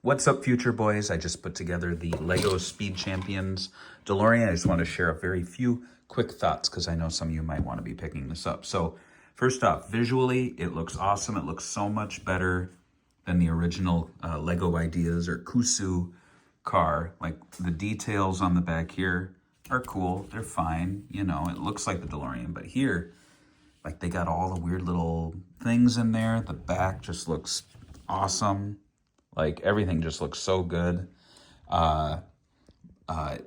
What's up, future boys? I just put together the Lego Speed Champions DeLorean. I just want to share a very few quick thoughts because I know some of you might want to be picking this up. So first off, visually, it looks awesome. It looks so much better than the original Lego Ideas or Cuusoo car. Like the details on the back here are cool. They're fine. You know, it looks like the DeLorean, but here, like they got all the weird little things in there. The back just looks awesome. Like everything just looks so good.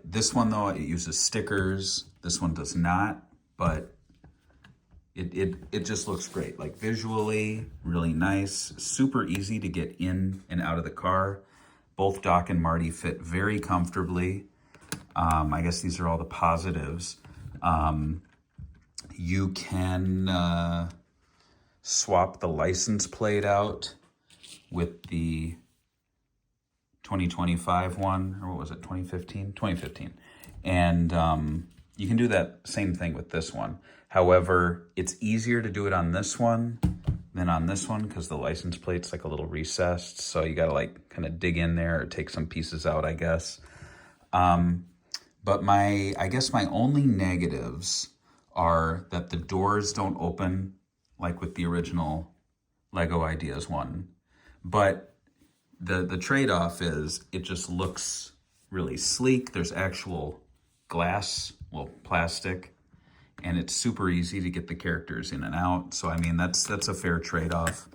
This one though, it uses stickers. This one does not, but it just looks great. Like visually, really nice, super easy to get in and out of the car. Both Doc and Marty fit very comfortably. I guess these are all the positives. You can swap the license plate out with the 2025 one, or what was it, 2015? 2015. And you can do that same thing with this one. However, it's easier to do it on this one than on this one because the license plate's like a little recessed. So you gotta like kind of dig in there or take some pieces out, I guess. But I guess my only negatives are that the doors don't open like with the original Lego Ideas one. But the trade-off is it just looks really sleek. There's actual glass, well, plastic, and it's super easy to get the characters in and out. So, I mean, that's a fair trade-off.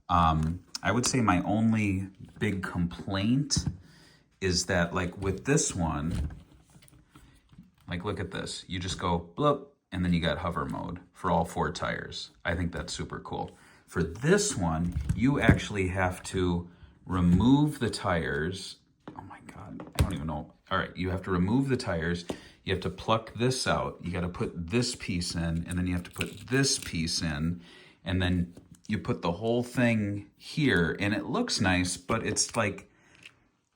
I would say my only big complaint is that, like, with this one, like, look at this. You just go, bloop, and then you got hover mode for all 4 tires. I think that's super cool. For this one, you actually have to remove the tires. Oh my God, I don't even know. All right, you have to remove the tires. You have to pluck this out. You got to put this piece in, and then you have to put this piece in, and then you put the whole thing here, and it looks nice, but it's like,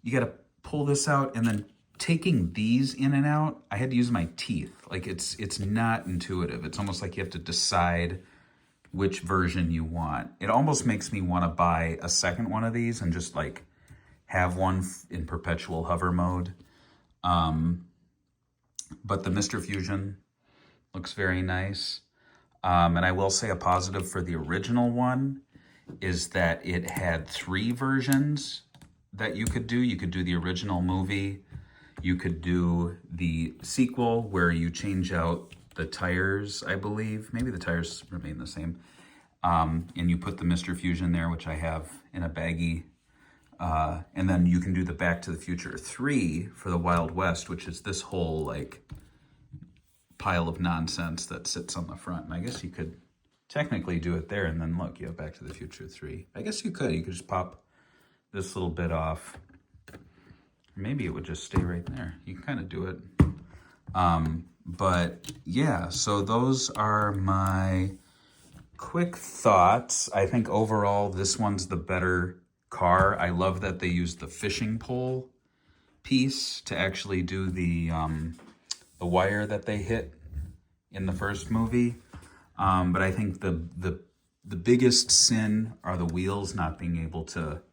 you got to pull this out, and then taking these in and out, I had to use my teeth. Like it's not intuitive. It's almost like you have to decide which version you want. It almost makes me want to buy a second one of these and just like have one in perpetual hover mode. But the Mr. Fusion looks very nice. And I will say a positive for the original one is that it had 3 versions that you could do. You could do the original movie. You could do the sequel where you change out the tires, I believe. Maybe the tires remain the same. And you put the Mr. Fusion there, which I have in a baggie. And then you can do the Back to the Future 3 for the Wild West, which is this whole like pile of nonsense that sits on the front. And I guess you could technically do it there, and then look, you have Back to the Future 3. I guess you could just pop this little bit off. Maybe it would just stay right there. You can kind of do it. But yeah, so those are my quick thoughts. I think overall this one's the better car. I love that they used the fishing pole piece to actually do the wire that they hit in the first movie. But I think the biggest sin are the wheels not being able to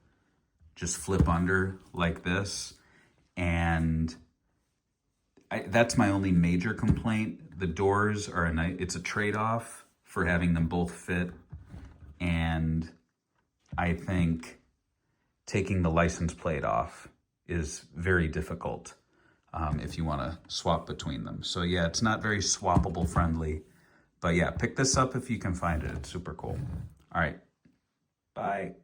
just flip under like this. And that's my only major complaint. The doors are it's a trade-off for having them both fit. And I think taking the license plate off is very difficult if you want to swap between them. So yeah, it's not very swappable friendly. But yeah, pick this up if you can find it. It's super cool. All right, bye.